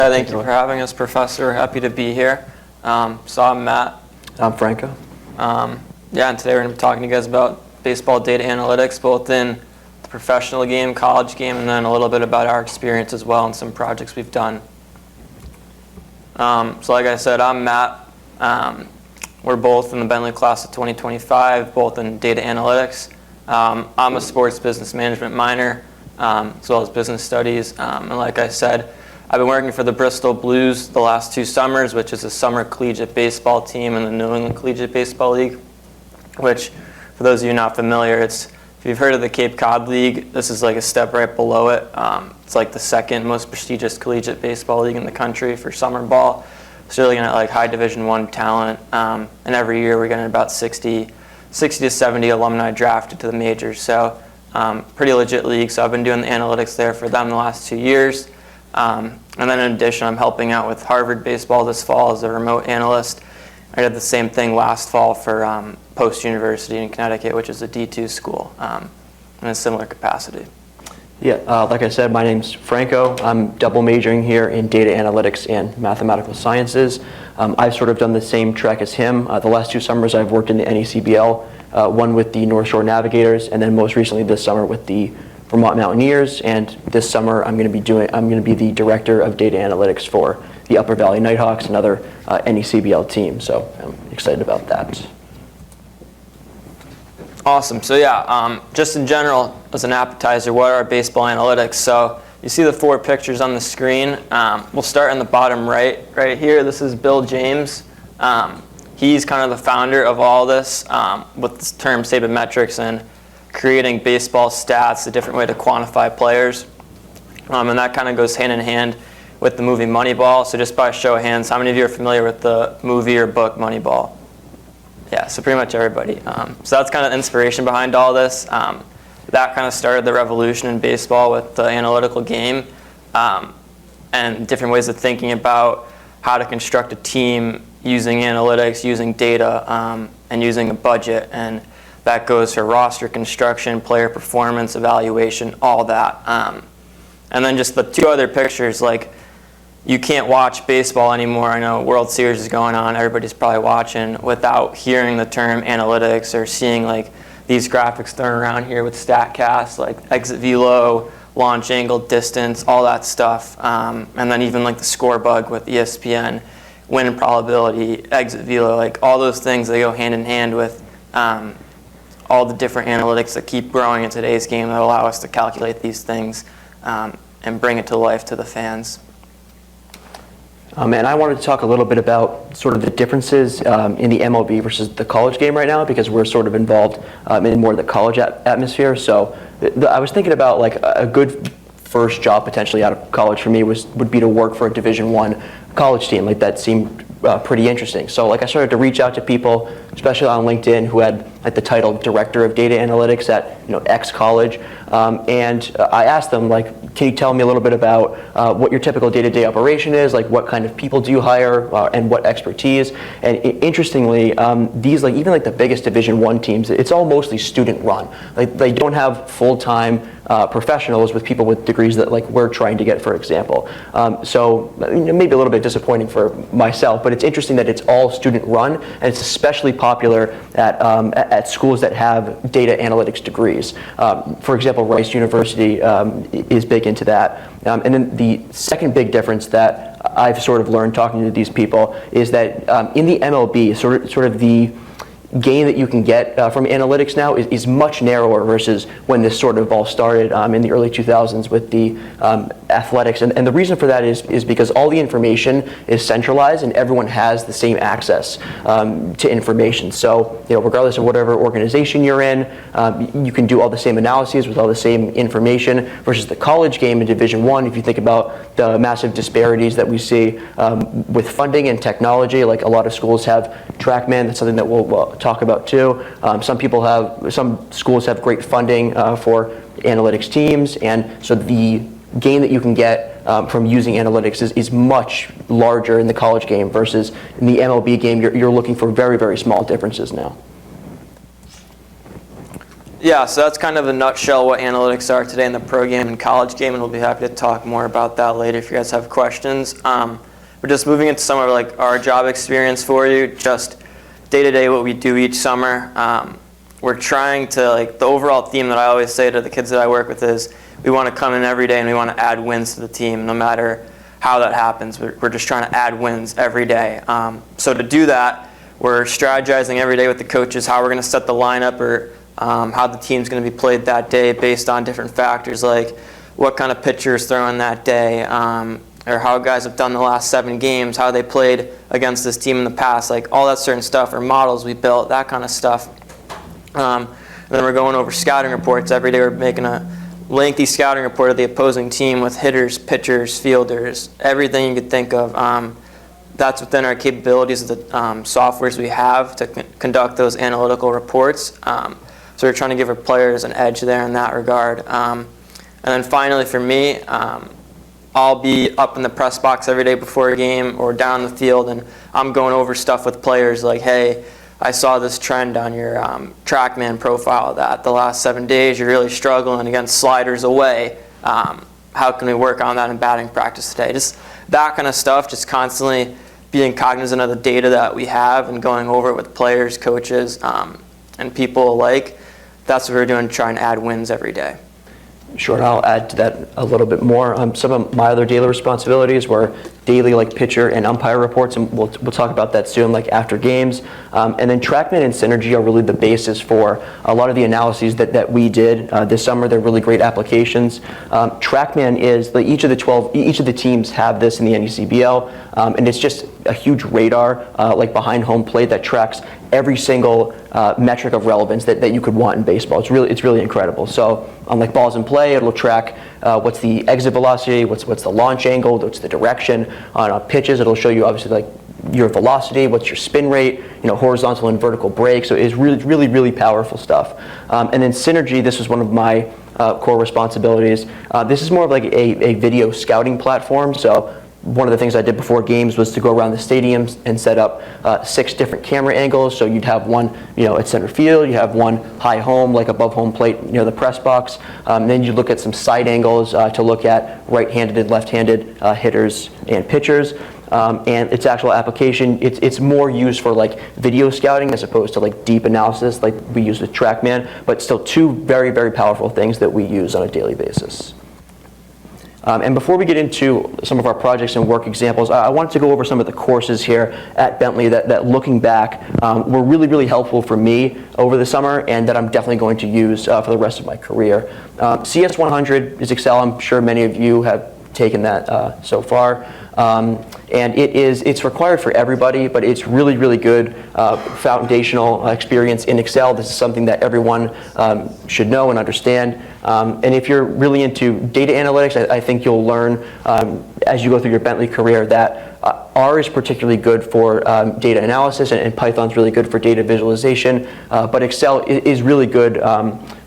Thank you for having us, Professor. We're happy to be here. So I'm Matt. I'm Franco. And today we're going to be talking to you guys about baseball data analytics, both in the professional game, college game, and then a little bit about our experience as well and some projects we've done. So like I said, I'm Matt. We're both in the Bentley class of 2025, both in data analytics. I'm a sports business management minor, as well as business studies. And like I said, I've been working for the Bristol Blues the last 2 summers, which is a summer collegiate baseball team in the New England Collegiate Baseball League, which, for those of you not familiar, if you've heard of the Cape Cod League, this is like a step right below it. It's like the second most prestigious collegiate baseball league in the country for summer ball. So you're looking at like high Division I talent, and every year we're getting about 60 to 70 alumni drafted to the majors. So pretty legit league. So I've been doing the analytics there for them the last 2 years. And then in addition, I'm helping out with Harvard baseball this fall as a remote analyst. I did the same thing last fall for Post University in Connecticut, which is a D2 school, in a similar capacity. Yeah, like I said, my name's Franco. I'm double majoring here in data analytics and mathematical sciences. I've sort of done the same track as him. The last 2 summers I've worked in the NECBL, one with the North Shore Navigators, and then most recently this summer with the Vermont Mountaineers. And this summer I'm going to be the director of data analytics for the Upper Valley Nighthawks, another NECBL team. So I'm excited about that. Awesome. So just in general, as an appetizer, what are baseball analytics? So you see the 4 pictures on the screen. We'll start in the bottom right here. This is Bill James. He's kind of the founder of all this with the term sabermetrics and creating baseball stats, a different way to quantify players. And that kind of goes hand in hand with the movie Moneyball. So just by a show of hands, how many of you are familiar with the movie or book Moneyball? Yeah, so pretty much everybody. So that's kind of the inspiration behind all this. That kind of started the revolution in baseball with the analytical game and different ways of thinking about how to construct a team using analytics, using data, and using a budget. And that goes for roster construction, player performance, evaluation, all that. And then just the 2 other pictures, like you can't watch baseball anymore. I know World Series is going on. Everybody's probably watching without hearing the term analytics or seeing like these graphics thrown around here with StatCast, like exit velo, launch angle, distance, all that stuff. And then even like the score bug with ESPN, win probability, exit velo, like all those things, they go hand in hand with all the different analytics that keep growing in today's game that allow us to calculate these things and bring it to life to the fans. And I wanted to talk a little bit about sort of the differences in the MLB versus the college game right now, because we're sort of involved in more of the college atmosphere. So I was thinking about like a good first job potentially out of college for me would be to work for a Division I college team. Like that seemed pretty interesting. So like I started to reach out to people, especially on LinkedIn, who had like the title Director of Data Analytics at X college, and I asked them like, can you tell me a little bit about what your typical day-to-day operation is, like what kind of people do you hire and what expertise? And interestingly, these like even like the biggest Division I teams, it's all mostly student run. Like they don't have full-time professionals with people with degrees that like we're trying to get, for example. So maybe a little bit disappointing for myself, but it's interesting that it's all student run, and it's especially popular at schools that have data analytics degrees. For example, Rice University is big into that. And then the second big difference that I've sort of learned talking to these people is that in the MLB, sort of the gain that you can get from analytics now is much narrower versus when this sort of all started in the early 2000s with the athletics. And the reason for that is because all the information is centralized and everyone has the same access to information. So regardless of whatever organization you're in, you can do all the same analyses with all the same information versus the college game in Division I. If you think about the massive disparities that we see with funding and technology, like a lot of schools have TrackMan, that's something that we'll talk about too. Some schools have great funding for analytics teams, and so the gain that you can get from using analytics is much larger in the college game versus in the MLB game. You're looking for very, very small differences now. Yeah, so that's kind of a nutshell what analytics are today in the pro game and college game, and we'll be happy to talk more about that later if you guys have questions. We're just moving into some of like our job experience for you, just day-to-day what we do each summer. We're trying to, like, the overall theme that I always say to the kids that I work with is we want to come in every day and we want to add wins to the team, no matter how that happens. We're just trying to add wins every day. So to do that, we're strategizing every day with the coaches how we're going to set the lineup, or how the team's going to be played that day based on different factors like what kind of pitcher is throwing that day, or how guys have done the last 7 games, how they played against this team in the past, like all that certain stuff, or models we built, that kind of stuff. And then we're going over scouting reports every day. We're making a lengthy scouting report of the opposing team with hitters, pitchers, fielders, everything you could think of. That's within our capabilities of the softwares we have to conduct those analytical reports. So we're trying to give our players an edge there in that regard. And then finally for me, I'll be up in the press box every day before a game or down the field, and I'm going over stuff with players like, hey, I saw this trend on your TrackMan profile that the last 7 days you're really struggling against sliders away. How can we work on that in batting practice today? Just that kind of stuff, just constantly being cognizant of the data that we have and going over it with players, coaches, and people alike. That's what we're doing, trying to add wins every day. Sure, and I'll add to that a little bit more. Some of my other daily responsibilities were daily like pitcher and umpire reports, and we'll talk about that soon, like after games. And then TrackMan and Synergy are really the basis for a lot of the analyses that we did this summer. They're really great applications. TrackMan is like each of the teams have this in the NECBL, and it's just a huge radar like behind home plate that tracks every single metric of relevance that you could want in baseball. It's really incredible. So on like balls in play, it'll track what's the exit velocity, what's the launch angle, what's the direction. On pitches, it'll show you obviously like your velocity, what's your spin rate, horizontal and vertical break. So it's really powerful stuff. And then Synergy, this was one of my core responsibilities. This is more of like a video scouting platform. So one of the things I did before games was to go around the stadiums and set up 6 different camera angles. So you'd have one, at center field. You have one high home, like above home plate, near the press box. Then you look at some side angles to look at right-handed and left-handed hitters and pitchers. And its actual application, it's more used for like video scouting as opposed to like deep analysis like we use with TrackMan, but still 2 very powerful things that we use on a daily basis. And before we get into some of our projects and work examples, I wanted to go over some of the courses here at Bentley that looking back, were really helpful for me over the summer, and that I'm definitely going to use for the rest of my career. CS 100 is Excel. I'm sure many of you have taken that so far. And it's required for everybody, but it's really good foundational experience in Excel. This is something that everyone should know and understand. And if you're really into data analytics, I think you'll learn as you go through your Bentley career that R is particularly good for data analysis, and Python's really good for data visualization. But Excel is really good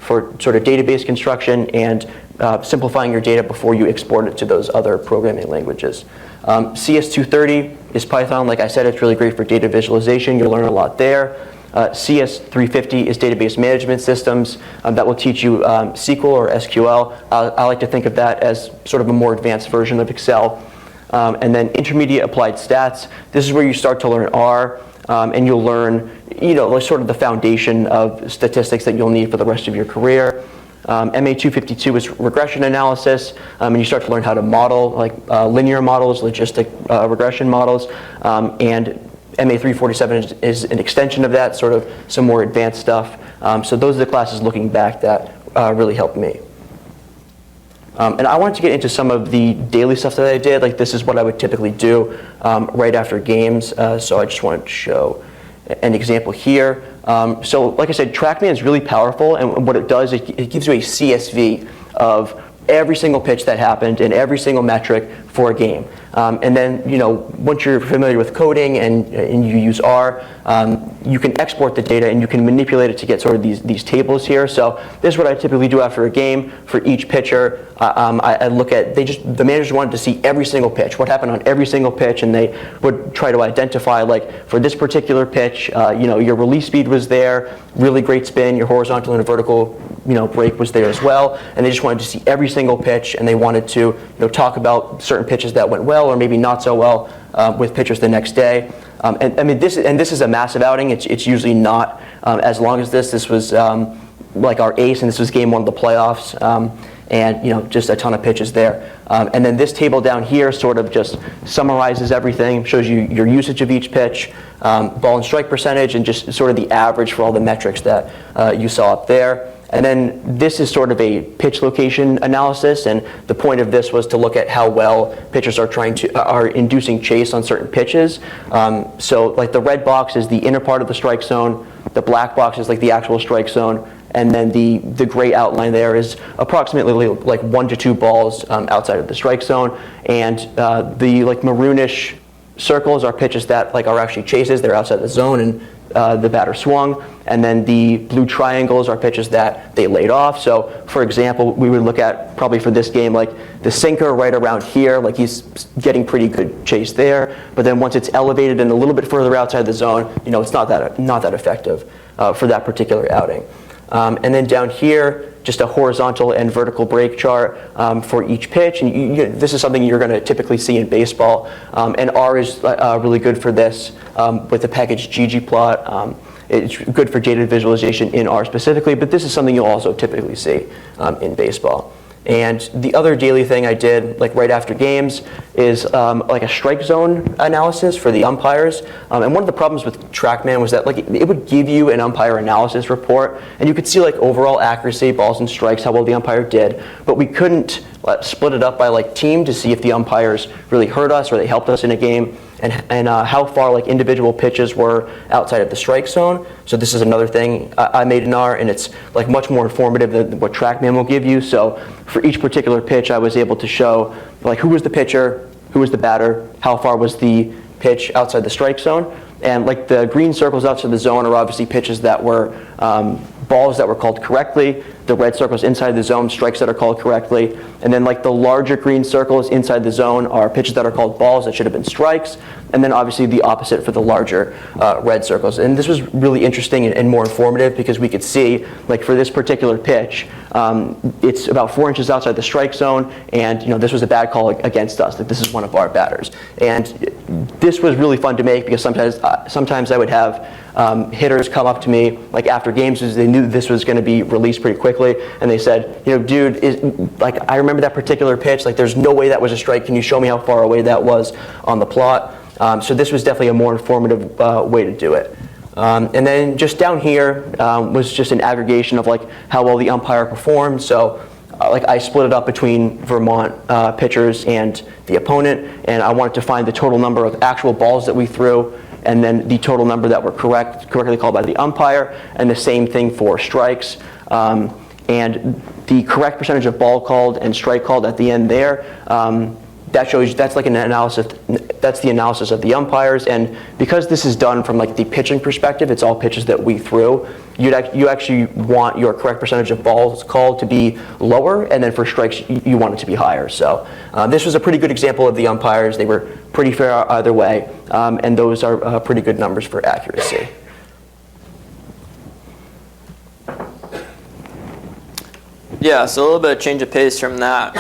for sort of database construction and simplifying your data before you export it to those other programming languages. CS 230 is Python. Like I said, it's really great for data visualization. You'll learn a lot there. CS 350 is database management systems. That will teach you SQL or SQL. I like to think of that as sort of a more advanced version of Excel. And then intermediate applied stats. This is where you start to learn R, and you'll learn, like sort of the foundation of statistics that you'll need for the rest of your career. MA 252 is regression analysis, and you start to learn how to model like linear models, logistic regression models, and MA 347 is an extension of that, sort of some more advanced stuff. So those are the classes looking back that really helped me. And I wanted to get into some of the daily stuff that I did. Like this is what I would typically do right after games. So I just wanted to show an example here. So like I said, TrackMan is really powerful, and what it does, it gives you a CSV of every single pitch that happened and every single metric for a game. And then, once you're familiar with coding and you use R, you can export the data and you can manipulate it to get sort of these tables here. So this is what I typically do after a game for each pitcher. I look at, the managers wanted to see every single pitch, what happened on every single pitch, and they would try to identify, like, for this particular pitch, your release speed was there, really great spin, your horizontal and vertical, break was there as well, and they just wanted to see every single pitch, and they wanted to, talk about certain pitches that went well or maybe not so well with pitchers the next day. This is a massive outing. It's usually not as long as this. This was like our ace, and this was game 1 of the playoffs, and just a ton of pitches there. And then this table down here sort of just summarizes everything, shows you your usage of each pitch, ball and strike percentage, and just sort of the average for all the metrics that you saw up there. And then this is sort of a pitch location analysis, and the point of this was to look at how well pitchers are inducing chase on certain pitches. So like the red box is the inner part of the strike zone, the black box is like the actual strike zone, and then the gray outline there is approximately like 1 to 2 balls outside of the strike zone, and the like maroonish circles are pitches that like are actually chases, they're outside the zone and the batter swung, and then the blue triangles are pitches that they laid off. So for example, we would look at, probably for this game, like the sinker right around here, like he's getting pretty good chase there, but then once it's elevated and a little bit further outside the zone, it's not that effective for that particular outing. And then down here, just a horizontal and vertical break chart for each pitch. And this is something you're going to typically see in baseball. And R is really good for this with the package ggplot. It's good for data visualization in R specifically, but this is something you'll also typically see in baseball. And the other daily thing I did, like right after games, is like a strike zone analysis for the umpires. And one of the problems with TrackMan was that like it would give you an umpire analysis report, and you could see like overall accuracy, balls and strikes, how well the umpire did, but we couldn't split it up by like team to see if the umpires really hurt us or they helped us in a game, and how far like individual pitches were outside of the strike zone. So this is another thing I made in R, and it's like much more informative than what TrackMan will give you. So for each particular pitch, I was able to show like who was the pitcher, who was the batter, how far was the pitch outside the strike zone, and like the green circles outside the zone are obviously pitches that were balls that were called correctly. The red circles inside the zone, strikes that are called correctly. And then like the larger green circles inside the zone are pitches that are called balls that should have been strikes. And then obviously the opposite for the larger red circles. And this was really interesting and more informative because we could see, like for this particular pitch, it's about 4 inches outside the strike zone, and this was a bad call against us, that this is one of our batters. And this was really fun to make because sometimes I would have hitters come up to me like after games because they knew this was going to be released pretty quickly, and they said, dude, like I remember that particular pitch, like there's no way that was a strike, can you show me how far away that was on the plot? So this was definitely a more informative way to do it. And then just down here was just an aggregation of like how well the umpire performed. So like I split it up between Vermont pitchers and the opponent, and I wanted to find the total number of actual balls that we threw, and then the total number that were correctly called by the umpire, and the same thing for strikes. And the correct percentage of ball called and strike called at the end there, that shows, that's like an analysis, that's the analysis of the umpires. And because this is done from like the pitching perspective, it's all pitches that we threw, you actually want your correct percentage of balls called to be lower, and then for strikes you want it to be higher. So this was a pretty good example of the umpires. They were pretty fair either way, and those are pretty good numbers for accuracy. Yeah, so a little bit of change of pace from that.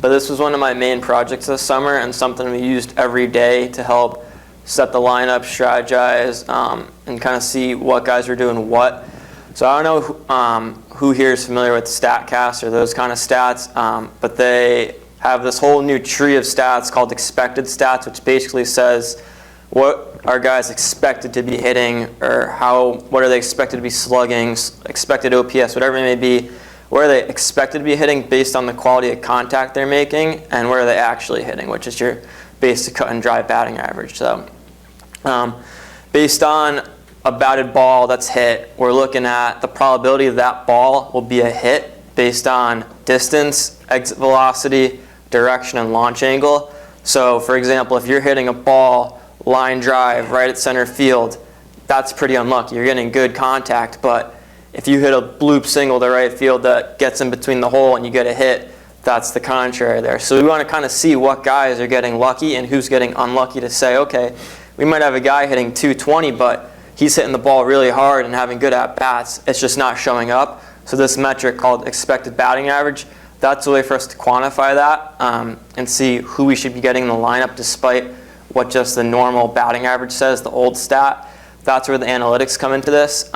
But this was one of my main projects this summer, and something we used every day to help set the lineup, strategize, and kind of see what guys were doing what. So I don't know who here is familiar with StatCast or those kind of stats, but they have this whole new tree of stats called expected stats, which basically says what are guys expected to be hitting, or what are they expected to be slugging, expected OPS, whatever it may be. Where are they expected to be hitting based on the quality of contact they're making, and where are they actually hitting, which is your basic cut and drive batting average. So based on a batted ball that's hit, we're looking at the probability of that ball will be a hit based on distance, exit velocity, direction, and launch angle. So for example, if you're hitting a ball line drive right at center field, that's pretty unlucky. You're getting good contact, but if you hit a bloop single to right field that gets in between the hole and you get a hit, that's the contrary there. So we want to kind of see what guys are getting lucky and who's getting unlucky to say, okay, we might have a guy hitting 220, but he's hitting the ball really hard and having good at-bats. It's just not showing up. So this metric called expected batting average, that's a way for us to quantify that and see who we should be getting in the lineup despite what just the normal batting average says, the old stat. That's where the analytics come into this.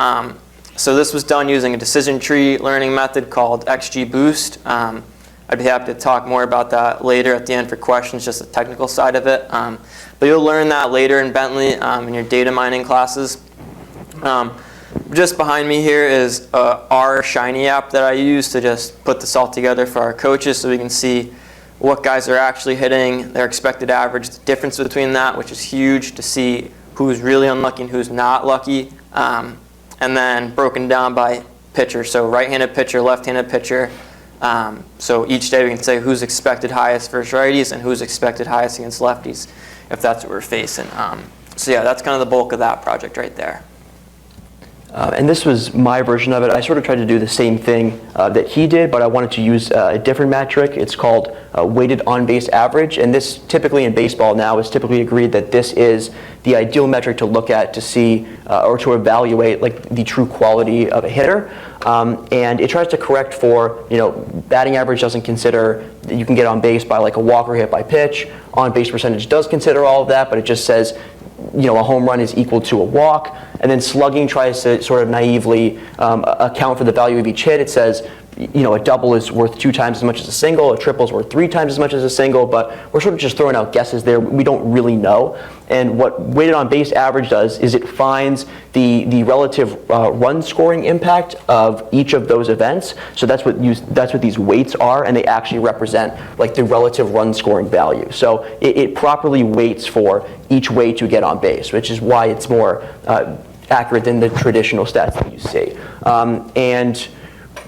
So this was done using a decision tree learning method called XGBoost. I'd be happy to talk more about that later at the end for questions, just the technical side of it. But you'll learn that later in Bentley in your data mining classes. Just behind me here is our Shiny app that I use to just put this all together for our coaches so we can see what guys are actually hitting, their expected average, the difference between that, which is huge to see who's really unlucky and who's not lucky, and then broken down by pitcher. So right-handed pitcher, left-handed pitcher. So each day we can say who's expected highest versus righties and who's expected highest against lefties, if that's what we're facing. So yeah, that's kind of the bulk of that project right there. And this was my version of it. I sort of tried to do the same thing that he did, but I wanted to use a different metric. It's called weighted on-base average, and this typically in baseball now is typically agreed that this is the ideal metric to look at to see or to evaluate like the true quality of a hitter. And it tries to correct for, batting average doesn't consider that you can get on base by like a walk or hit by pitch. On-base percentage does consider all of that, but it just says a home run is equal to a walk. And then slugging tries to sort of naively account for the value of each hit. It says, a double is worth 2 times as much as a single, a triple is worth 3 times as much as a single, but we're sort of just throwing out guesses there. We don't really know. And what weighted on base average does is it finds the relative run scoring impact of each of those events. So that's what these weights are, and they actually represent like the relative run scoring value. So it properly weights for each way to get on base, which is why it's more accurate than the traditional stats that you see. And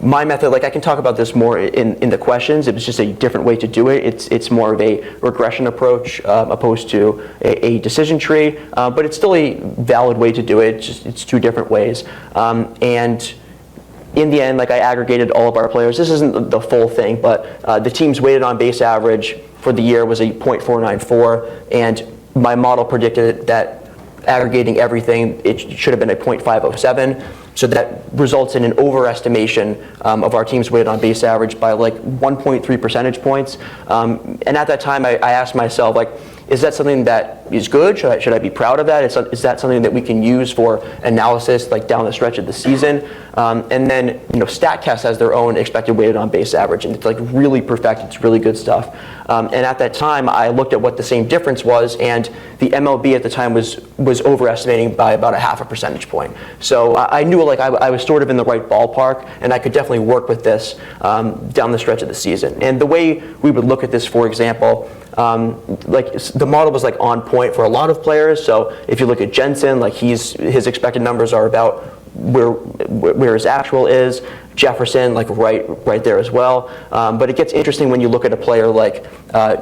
my method, I can talk about this more in the questions. It was just a different way to do it. It's more of a regression approach opposed to a decision tree, but it's still a valid way to do it. It's 2 different ways. And in the end, I aggregated all of our players. This isn't the full thing, but the team's weighted on base average for the year was a .494, and my model predicted that aggregating everything, it should have been a .507. So that results in an overestimation of our team's weighted on base average by 1.3 percentage points. And at that time, I asked myself, is that something that is good? Should I be proud of that? Is that something that we can use for analysis down the stretch of the season? And then StatCast has their own expected weighted on base average, and it's really perfect. It's really good stuff. And at that time, I looked at what the same difference was, and the MLB at the time was overestimating by about 0.5 percentage point. So I knew I was sort of in the right ballpark, and I could definitely work with this down the stretch of the season. And the way we would look at this, for example, the model was on point for a lot of players. So if you look at Jensen, his expected numbers are about where his actual is. Jefferson, right there as well. But it gets interesting when you look at a player like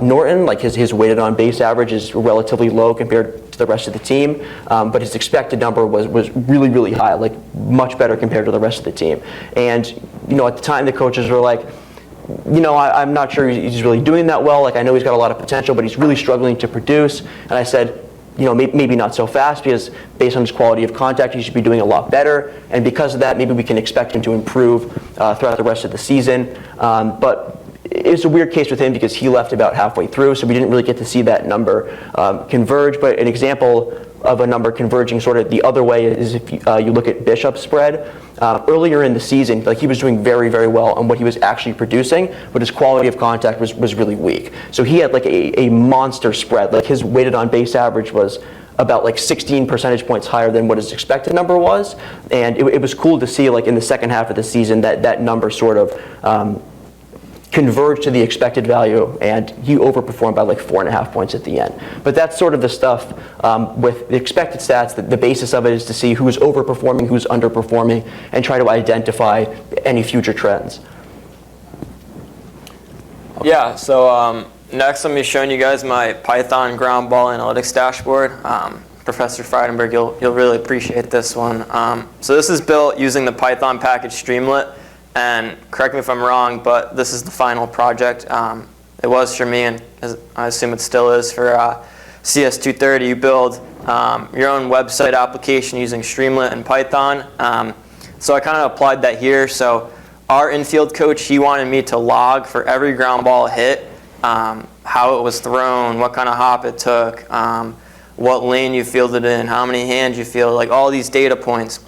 Norton. His weighted on base average is relatively low compared to the rest of the team, but his expected number was really, really high, much better compared to the rest of the team. And at the time, the coaches were like, I'm not sure he's really doing that well. I know he's got a lot of potential, but he's really struggling to produce. And I said, maybe not so fast, because based on his quality of contact, he should be doing a lot better. And because of that, maybe we can expect him to improve throughout the rest of the season. But it's a weird case with him because he left about halfway through, so we didn't really get to see that number converge. But an example of a number converging sort of the other way is if you look at Bishop's spread. Earlier in the season, he was doing very, very well on what he was actually producing, but his quality of contact was really weak. So he had a monster spread. His weighted on base average was about 16 percentage points higher than what his expected number was. And it was cool to see in the second half of the season that number sort of converged to the expected value, and he overperformed by 4.5 points at the end. But that's sort of the stuff with the expected stats. The basis of it is to see who's overperforming, who's underperforming, and try to identify any future trends. Yeah, so next I'm going to be showing you guys my Python ground ball analytics dashboard. Professor Friedenberg, you'll really appreciate this one. So this is built using the Python package Streamlit, and correct me if I'm wrong, but this is the final project. It was for me, and I assume it still is for CS230. You build your own website application using Streamlit and Python. So I kind of applied that here. So our infield coach, he wanted me to log for every ground ball hit, how it was thrown, what kind of hop it took, what lane you fielded in, how many hands you fielded, like all these data points.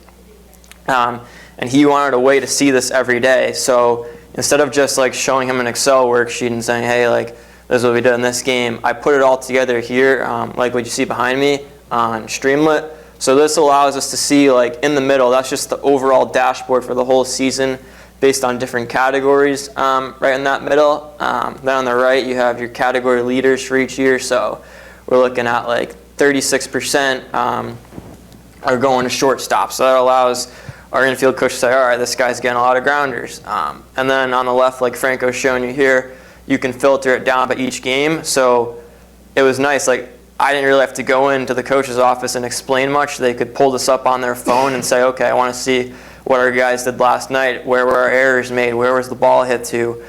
And he wanted a way to see this every day. So instead of just like showing him an Excel worksheet and saying, hey, like this is what we did in this game, I put it all together here, like what you see behind me on Streamlit. So this allows us to see like in the middle, that's just the overall dashboard for the whole season based on different categories right in that middle. Then on the right, you have your category leaders for each year. So we're looking at like 36% are going to shortstop. So that allows our infield coach to say, all right, this guy's getting a lot of grounders. And then on the left, like Franco's showing you here, you can filter it down by each game. So it was nice. Like I didn't really have to go into the coach's office and explain much. They could pull this up on their phone and say, okay, I want to see what our guys did last night. Where were our errors made? Where was the ball hit to?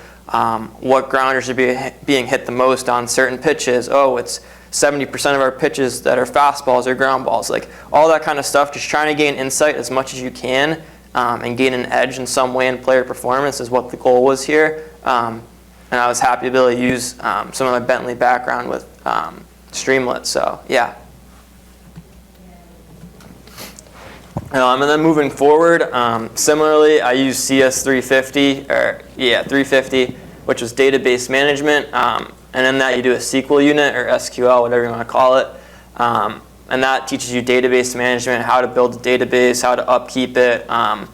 What grounders are being hit the most on certain pitches? Oh, it's 70% of our pitches that are fastballs or ground balls. Like all that kind of stuff, just trying to gain insight as much as you can and gain an edge in some way in player performance is what the goal was here. And I was happy to be able to use some of my Bentley background with Streamlit, so yeah. And then moving forward, similarly, I use CS350, 350, which is database management. And in that, you do a SQL unit or SQL, whatever you want to call it. And that teaches you database management, how to build a database, how to upkeep it. And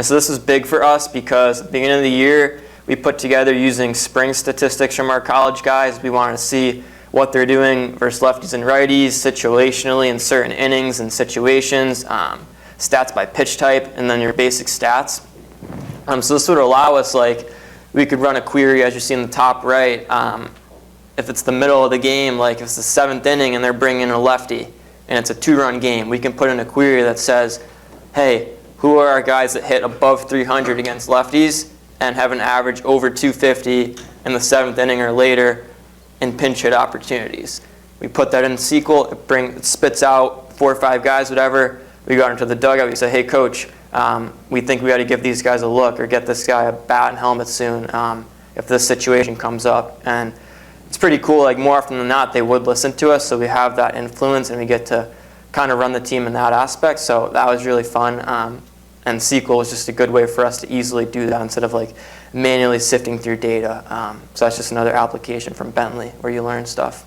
so this is big for us because at the beginning of the year, we put together using spring statistics from our college guys. We wanted to see what they're doing versus lefties and righties, situationally in certain innings and situations, stats by pitch type, and then your basic stats. So this would allow us, like, we could run a query, as you see in the top right. If it's the middle of the game, like if it's the 7th inning and they're bringing in a lefty, and it's a 2-run game, we can put in a query that says, hey, who are our guys that hit above 300 against lefties and have an average over 250 in the 7th inning or later in pinch hit opportunities? We put that in SQL, it spits out 4 or 5 guys, whatever. We go into the dugout, we say, hey coach, we think we got to give these guys a look or get this guy a bat and helmet soon if this situation comes up. And it's pretty cool, like more often than not, they would listen to us, so we have that influence and we get to kind of run the team in that aspect. So that was really fun. And SQL was just a good way for us to easily do that instead of like manually sifting through data. So that's just another application from Bentley where you learn stuff.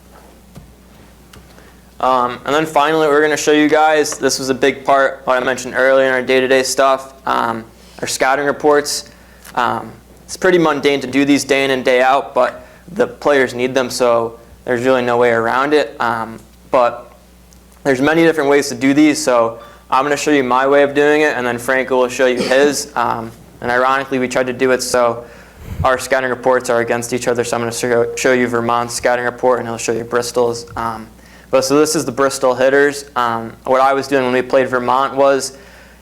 And then finally, we're going to show you guys, this was a big part, what I mentioned earlier in our day-to-day stuff, our scouting reports. It's pretty mundane to do these day in and day out, but the players need them, so there's really no way around it. But there's many different ways to do these, so I'm going to show you my way of doing it, and then Franco will show you his. And ironically, we tried to do it so our scouting reports are against each other, so I'm going to show you Vermont's scouting report, and he'll show you Bristol's. So this is the Bristol hitters. What I was doing when we played Vermont was,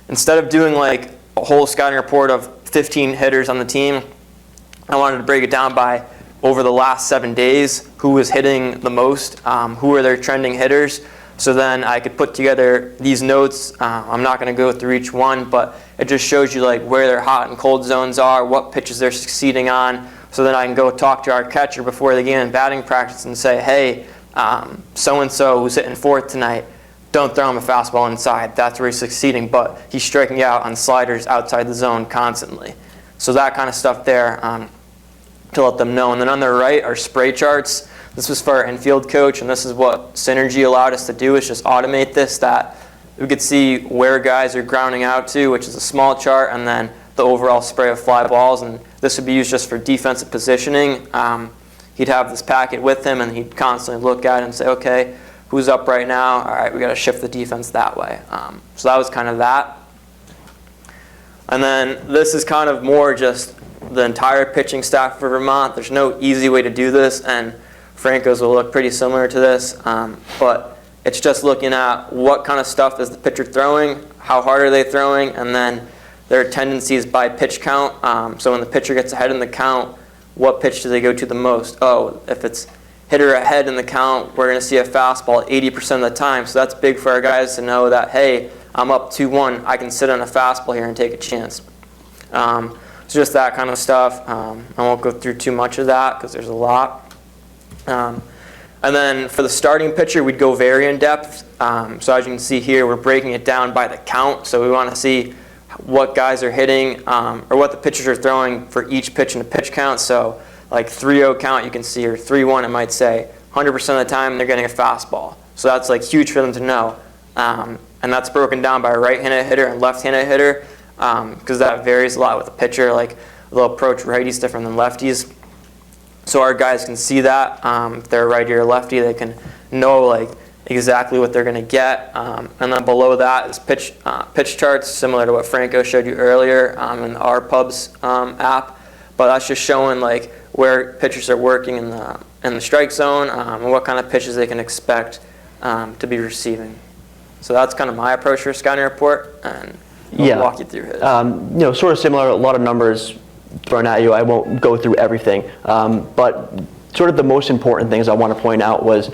instead of doing like a whole scouting report of 15 hitters on the team, I wanted to break it down by over the last 7 days, who was hitting the most, who are their trending hitters. So then I could put together these notes. I'm not going to go through each one, but it just shows you like where their hot and cold zones are, what pitches they're succeeding on. So then I can go talk to our catcher before the game in batting practice and say, hey, so-and-so who's hitting 4th tonight, don't throw him a fastball inside. That's where he's succeeding, but he's striking out on sliders outside the zone constantly. So that kind of stuff there to let them know. And then on the right are spray charts. This was for our infield coach, and this is what Synergy allowed us to do, is just automate this, that we could see where guys are grounding out to, which is a small chart, and then the overall spray of fly balls. And this would be used just for defensive positioning. He'd have this packet with him, and he'd constantly look at it and say, okay, who's up right now? All right, we got to shift the defense that way. So that was kind of that. And then this is kind of more just the entire pitching staff for Vermont. There's no easy way to do this, and Franco's will look pretty similar to this. But it's just looking at what kind of stuff is the pitcher throwing, how hard are they throwing, and then their tendencies by pitch count. So when the pitcher gets ahead in the count, what pitch do they go to the most? Oh, if it's hitter ahead in the count, we're going to see a fastball 80% of the time. So that's big for our guys to know that, hey, I'm up 2-1. I can sit on a fastball here and take a chance. So just that kind of stuff. I won't go through too much of that because there's a lot. And then for the starting pitcher, we'd go very in depth. So as you can see here, we're breaking it down by the count. So we want to see what guys are hitting or what the pitchers are throwing for each pitch in the pitch count. So like 3-0 count, you can see, or 3-1, it might say 100% of the time they're getting a fastball. So that's like huge for them to know. And that's broken down by a right-handed hitter and left-handed hitter because that varies a lot with the pitcher. Like they'll approach righties different than lefties. So our guys can see that. If they're a righty or lefty, they can know like exactly what they're going to get. And then below that is pitch charts, similar to what Franco showed you earlier in our Pubs app. But that's just showing like where pitchers are working in the strike zone and what kind of pitches they can expect to be receiving. So that's kind of my approach for a scouting report, and I'll walk you through it. Sort of similar, a lot of numbers thrown at you. I won't go through everything, but sort of the most important things I want to point out was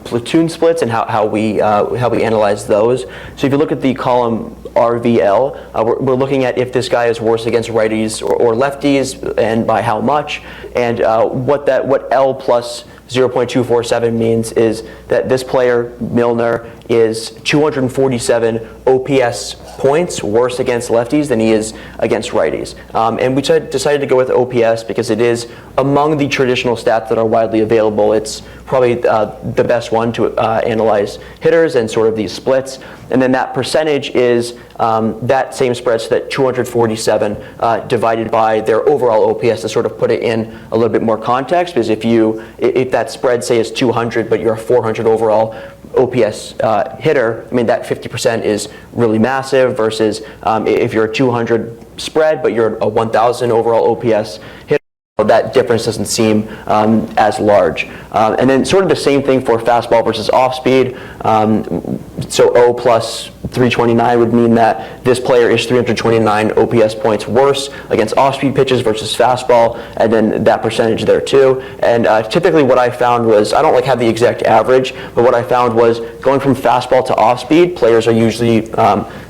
platoon splits and how we analyze those. So if you look at the column RVL, we're looking at if this guy is worse against righties or lefties and by how much, and what L plus 0.247 means is that this player, Milner, is 247 OPS points worse against lefties than he is against righties. And we decided to go with OPS because it is among the traditional stats that are widely available. It's probably the best one to analyze hitters and sort of these splits. And then that percentage is that same spread, so that 247 divided by their overall OPS to sort of put it in a little bit more context. Because if that spread, say, is 200, but you're a 400 overall OPS hitter, I mean, that 50% is really massive versus if you're a 200 spread, but you're a 1,000 overall OPS hitter, that difference doesn't seem as large. And then sort of the same thing for fastball versus off-speed. So O plus 329 would mean that this player is 329 OPS points worse against off-speed pitches versus fastball, and then that percentage there too. And typically what I found was, I don't have the exact average, but what I found was going from fastball to off-speed, players are usually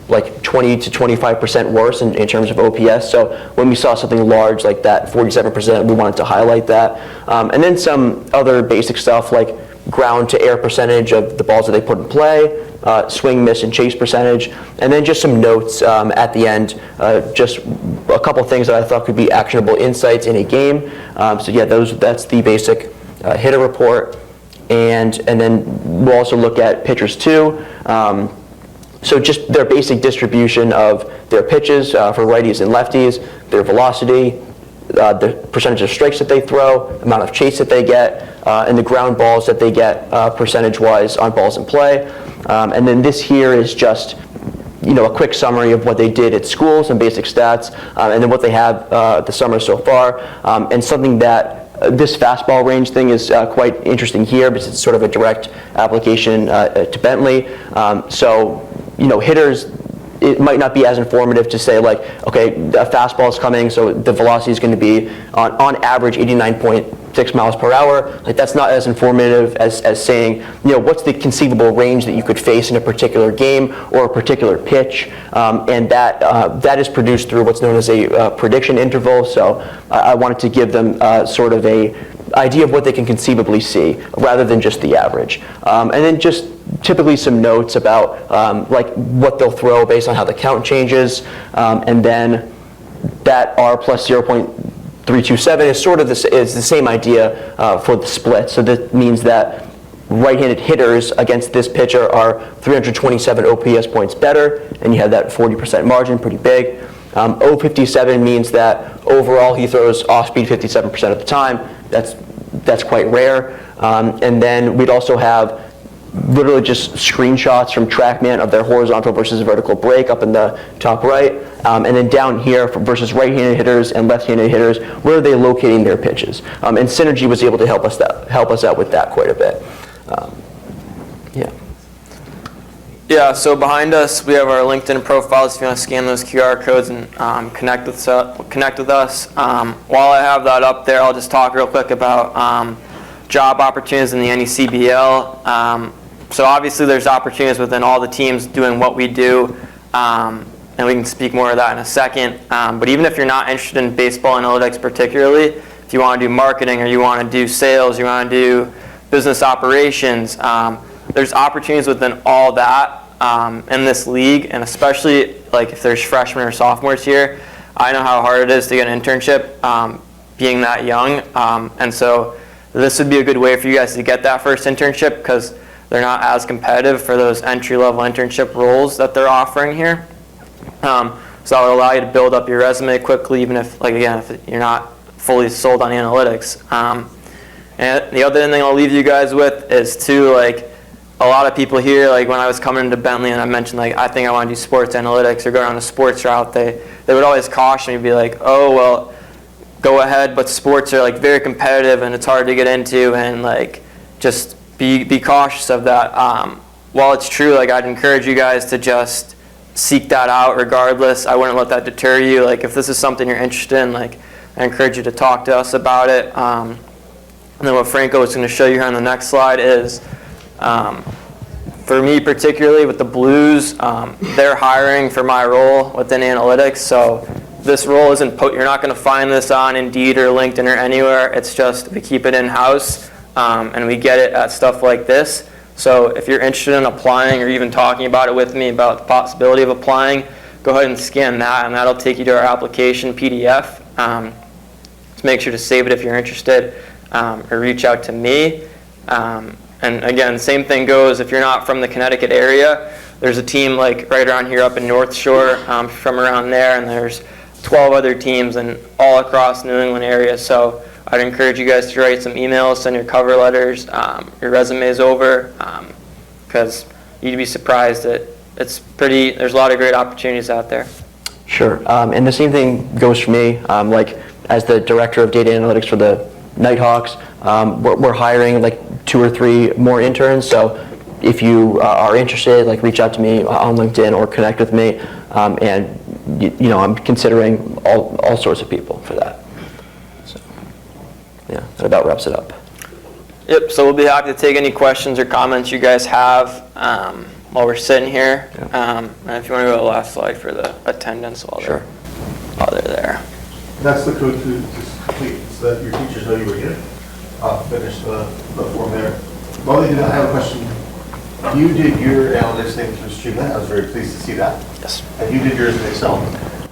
like 20 to 25% worse in terms of OPS. So when we saw something large like that, 47%, we wanted to highlight that. And then some other basic stuff like ground to air percentage of the balls that they put in play, swing, miss, and chase percentage, and then just some notes at the end, just a couple things that I thought could be actionable insights in a game. So yeah, that's the basic hitter report. And then we'll also look at pitchers too. So just their basic distribution of their pitches for righties and lefties, their velocity, the percentage of strikes that they throw, amount of chase that they get, and the ground balls that they get percentage-wise on balls in play. And then this here is just a quick summary of what they did at school, some basic stats, and then what they have the summer so far, and something that this fastball range thing is quite interesting here because it's sort of a direct application to Bentley. So hitters, it might not be as informative to say okay, a fastball is coming, so the velocity is going to be on average 89.6 miles per hour. That's not as informative as saying, what's the conceivable range that you could face in a particular game or a particular pitch, and that is produced through what's known as a prediction interval. So I wanted to give them sort of a idea of what they can conceivably see rather than just the average. And then just typically some notes about what they'll throw based on how the count changes, and then that R plus 0.327 is sort of is the same idea for the split. So that means that right-handed hitters against this pitcher are 327 OPS points better, and you have that 40% margin, pretty big. 057 means that overall he throws off-speed 57% of the time. That's quite rare. And then we'd also have literally just screenshots from TrackMan of their horizontal versus vertical break up in the top right. And then down here versus right-handed hitters and left-handed hitters, where are they locating their pitches? And Synergy was able to help us out with that quite a bit. Yeah. Yeah, so behind us we have our LinkedIn profiles if you want to scan those QR codes and connect with us. While I have that up there, I'll just talk real quick about job opportunities in the NECBL. So obviously there's opportunities within all the teams doing what we do, and we can speak more of that in a second. But even if you're not interested in baseball analytics particularly, if you want to do marketing or you want to do sales, you want to do business operations, there's opportunities within all that in this league, and especially like if there's freshmen or sophomores here. I know how hard it is to get an internship being that young, and so this would be a good way for you guys to get that first internship because they're not as competitive for those entry-level internship roles that they're offering here. So that would allow you to build up your resume quickly, even if, like again, if you're not fully sold on analytics. And the other thing I'll leave you guys with is too, like, a lot of people here, like when I was coming into Bentley and I mentioned like I think I want to do sports analytics or go down the sports route, they would always caution me, be like, oh well, go ahead, but sports are like very competitive and it's hard to get into, and like just be cautious of that. While it's true, like I'd encourage you guys to just seek that out regardless. I wouldn't let that deter you. Like if this is something you're interested in, like I encourage you to talk to us about it. And then what Franco is going to show you here on the next slide is, for me particularly with the Blues, they're hiring for my role within analytics. So this role isn't you're not going to find this on Indeed or LinkedIn or anywhere. It's just we keep it in-house, and we get it at stuff like this. So if you're interested in applying or even talking about it with me about the possibility of applying, go ahead and scan that, and that'll take you to our application PDF. So make sure to save it if you're interested, or reach out to me. And again, same thing goes if you're not from the Connecticut area. There's a team like right around here up in North Shore, from around there, and there's 12 other teams and all across New England area. So I'd encourage you guys to write some emails, send your cover letters, your resumes over, because you'd be surprised that there's a lot of great opportunities out there. Sure, and the same thing goes for me. Like as the director of data analytics for the Nighthawks, we're hiring like 2 or 3 more interns. So if you are interested, like reach out to me on LinkedIn or connect with me, and you know I'm considering all sorts of people for that. So yeah, that about wraps it up. Yep. So we'll be happy to take any questions or comments you guys have while we're sitting here. Yeah. And if you want to go to the last slide for the attendance while they're there. That's the code to complete so that your teachers know you were here. Finish the form there. While they do that, I have a question. You did your analytics thing through Streamlit. I was very pleased to see that. Yes. And you did yours in Excel.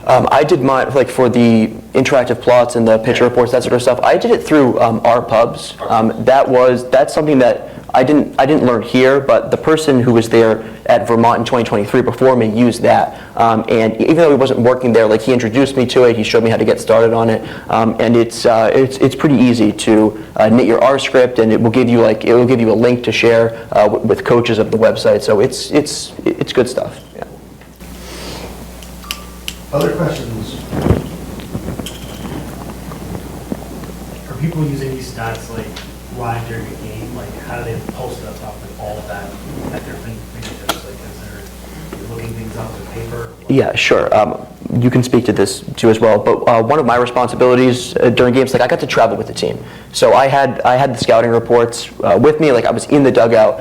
I did mine like for the interactive plots and the pitcher reports, that sort of stuff. I did it through our pubs. That's something that I didn't learn here, but the person who was there at Vermont in 2023 before me used that. And even though he wasn't working there, like he introduced me to it, he showed me how to get started on it, and it's pretty easy to knit your R script, and it will give you a link to share with coaches of the website. So it's good stuff. Yeah. Other questions? Are people using these stats like live during a game? Like how do they post up with all of that at their fingertips? Like is there looking things up on paper? Yeah, sure. You can speak to this too as well. But one of my responsibilities during games, like I got to travel with the team, so I had the scouting reports with me. Like I was in the dugout,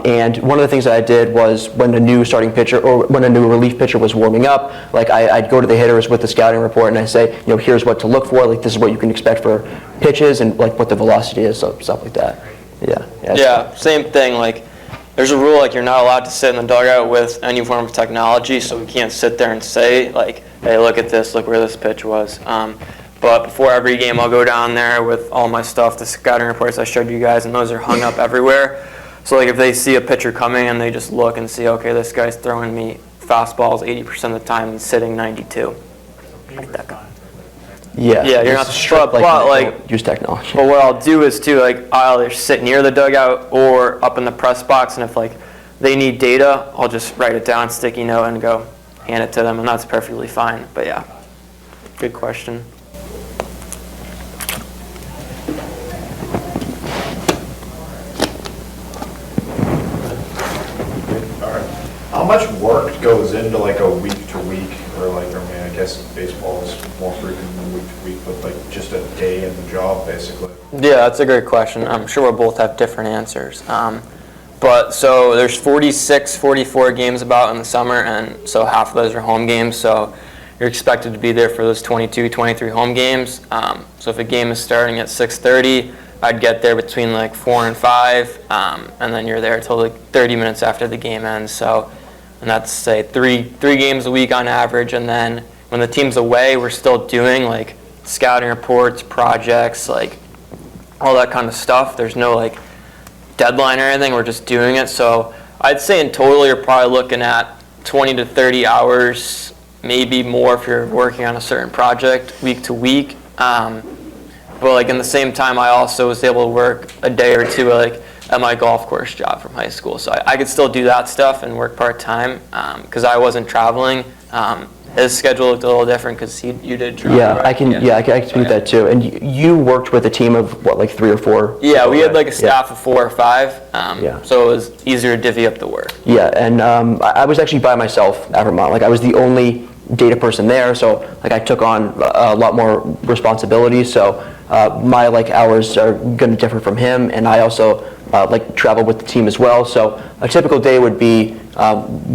and one of the things that I did was when a new starting pitcher or when a new relief pitcher was warming up, like I'd go to the hitters with the scouting report and I say, here's what to look for. Like this is what you can expect for pitches and like what the velocity is, so stuff like that. Yeah. Same thing. Like. There's a rule like you're not allowed to sit in the dugout with any form of technology, so we can't sit there and say like, hey, look at this, look where this pitch was. But before every game, I'll go down there with all my stuff, the scouting reports I showed you guys, and those are hung up everywhere. So like if they see a pitcher coming and they just look and see, okay, this guy's throwing me fastballs 80% of the time and sitting 92. Yeah, you're not strict, like use technology. But what I'll do is too, like I'll either sit near the dugout or up in the press box, and if like they need data, I'll just write it down, sticky note, and go hand it to them, and that's perfectly fine. But yeah, good question. All right. much work goes into like a week to week, or like, I mean, I guess baseball is more frequent than week to week, but like just a day in the job, basically? Yeah, that's a great question. I'm sure we'll both have different answers. But so there's 46, 44 games about in the summer, and so half of those are home games. So you're expected to be there for those 22, 23 home games. So if a game is starting at 6:30, I'd get there between like 4 and 5, and then you're there till like 30 minutes after the game ends. So, and that's say three games a week on average. And then when the team's away, we're still doing like scouting reports, projects, like all that kind of stuff. There's no like deadline or anything. We're just doing it. So I'd say in total, you're probably looking at 20 to 30 hours, maybe more if you're working on a certain project week to week. But like in the same time, I also was able to work a day or two like at my golf course job from high school. So I could still do that stuff and work part-time because I wasn't traveling. His schedule looked a little different because you did travel. Yeah, right? I can speak to that too. And you worked with a team of what, like 3 or 4? Yeah, we had like a staff of 4 or 5. Yeah. So it was easier to divvy up the work. Yeah, and I was actually by myself at Vermont. Like I was the only data person there, so like I took on a lot more responsibility. So my like hours are going to be different from him, and I also like travel with the team as well. So a typical day would be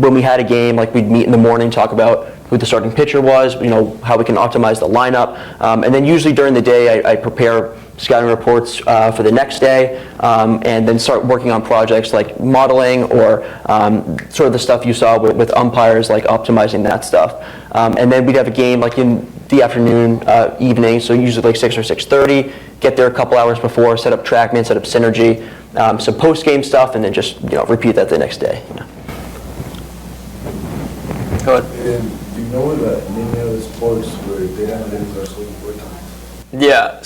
when we had a game, like we'd meet in the morning, talk about who the starting pitcher was, how we can optimize the lineup, and then usually during the day I prepare scouting reports for the next day, and then start working on projects like modeling or sort of the stuff you saw with umpires, like optimizing that stuff. And then we'd have a game like in the afternoon, evening, so usually like 6 or 6:30, get there a couple hours before, set up TrackMan, set up Synergy, some post-game stuff, and then just repeat that the next day. Go ahead. And do you know that many other sports where data analytics are so important? Yeah.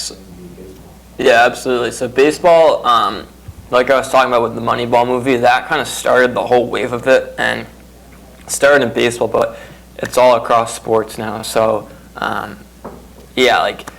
Yeah, absolutely. So baseball, like I was talking about with the Moneyball movie, that kind of started the whole wave of it, and it started in baseball, but it's all across sports now. So yeah, like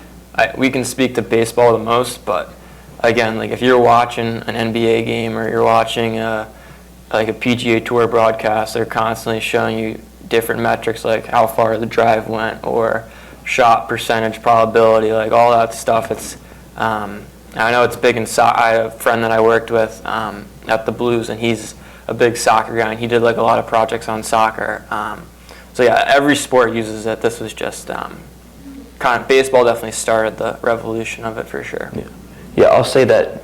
we can speak to baseball the most, but again, like if you're watching an NBA game or you're watching like a PGA Tour broadcast, they're constantly showing you different metrics like how far the drive went or shot percentage, probability, like all that stuff. It's I know it's big in soccer. I have a friend that I worked with at the Blues, and he's a big soccer guy, and he did like a lot of projects on soccer. So yeah, every sport uses it. This was just kind of baseball definitely started the revolution of it for sure. Yeah, I'll say that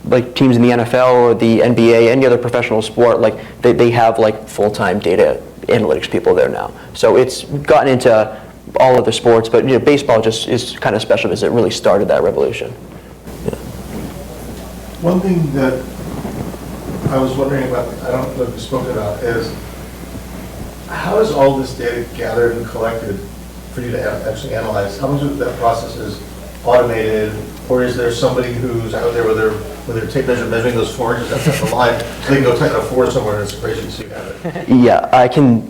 like teams in the NFL or the NBA, any other professional sport, like they have like full-time data analytics people there now. So it's gotten into all of the sports, but baseball just is kind of special because it really started that revolution. One thing that I was wondering about, I don't know if you spoke about, is how is all this data gathered and collected for you to actually analyze? How much of that process is automated, or is there somebody who's out there with their tape measure measuring those 4 inches outside the line, so they can go type a 4 somewhere in a spreadsheet so you have it? Yeah, I can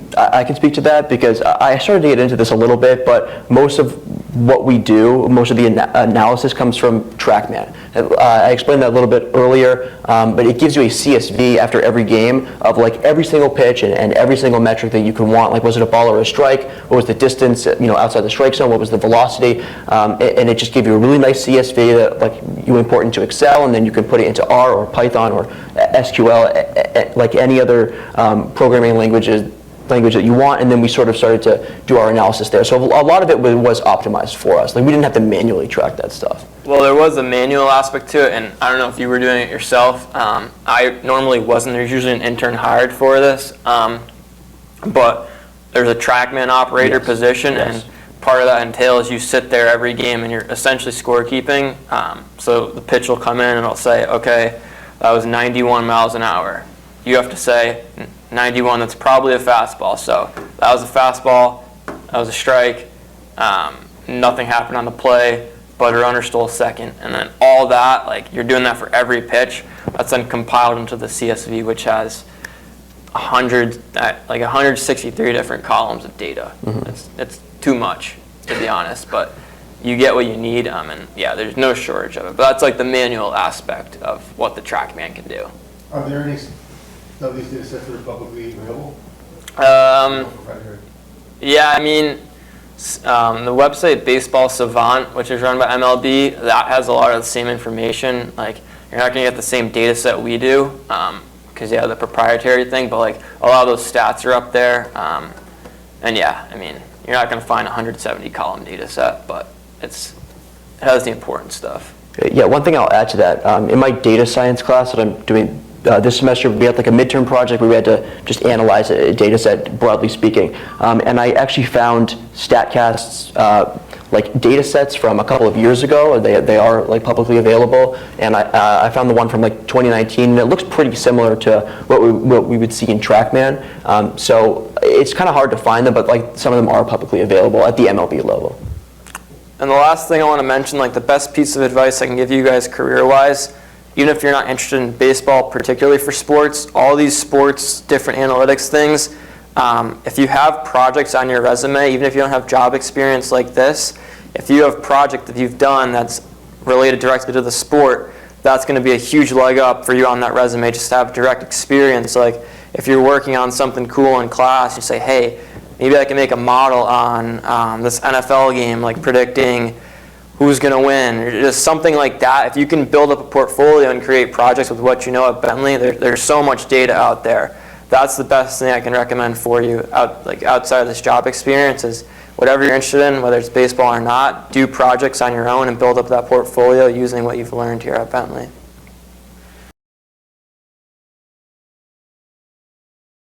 speak to that because I started to get into this a little bit, but most of what we do, most of the analysis comes from TrackMan. I explained that a little bit earlier, but it gives you a CSV after every game of like every single pitch and every single metric that you can want. Like, was it a ball or a strike? What was the distance, outside the strike zone? What was the velocity? And it just gives you a really nice CSV that like you import into Excel, and then you can put it into R or Python or SQL, like any other programming language that you want, and then we sort of started to do our analysis there. So a lot of it was optimized for us. Like we didn't have to manually track that stuff. Well, there was a manual aspect to it, and I don't know if you were doing it yourself. I normally wasn't. There's usually an intern hired for this, but there's a TrackMan operator position, and part of that entails you sit there every game and you're essentially scorekeeping. So the pitch will come in and it'll say, okay, that was 91 miles an hour. You have to say 91, that's probably a fastball. So that was a fastball, that was a strike, nothing happened on the play, but a runner stole second. And then all that, like you're doing that for every pitch, that's then compiled into the CSV, which has 163 different columns of data. Mm-hmm. It's too much, to be honest, but you get what you need, and yeah, there's no shortage of it. But that's like the manual aspect of what the TrackMan can do. Are there any of these data sets that are publicly available Yeah, I mean, the website Baseball Savant, which is run by MLB, that has a lot of the same information. Like, you're not going to get the same data set we do, because you have the proprietary thing, but like a lot of those stats are up there. And yeah, I mean, you're not going to find a 170 column data set, but it has the important stuff. Yeah, one thing I'll add to that, in my data science class that I'm doing this semester, we had like a midterm project where we had to just analyze a data set, broadly speaking. And I actually found StatCast's like data sets from a couple of years ago. They are like publicly available. And I found the one from like 2019, and it looks pretty similar to what we would see in TrackMan. So it's kind of hard to find them, but like some of them are publicly available at the MLB level. And the last thing I want to mention, like the best piece of advice I can give you guys career-wise, even if you're not interested in baseball, particularly for sports, all these sports, different analytics things, if you have projects on your resume, even if you don't have job experience like this, if you have a project that you've done that's related directly to the sport, that's going to be a huge leg up for you on that resume, just to have direct experience. Like if you're working on something cool in class, you say, hey, maybe I can make a model on this NFL game, like predicting who's going to win, or just something like that. If you can build up a portfolio and create projects with what you know at Bentley, there's so much data out there. That's the best thing I can recommend for you outside of this job experience is whatever you're interested in, whether it's baseball or not, do projects on your own and build up that portfolio using what you've learned here at Bentley.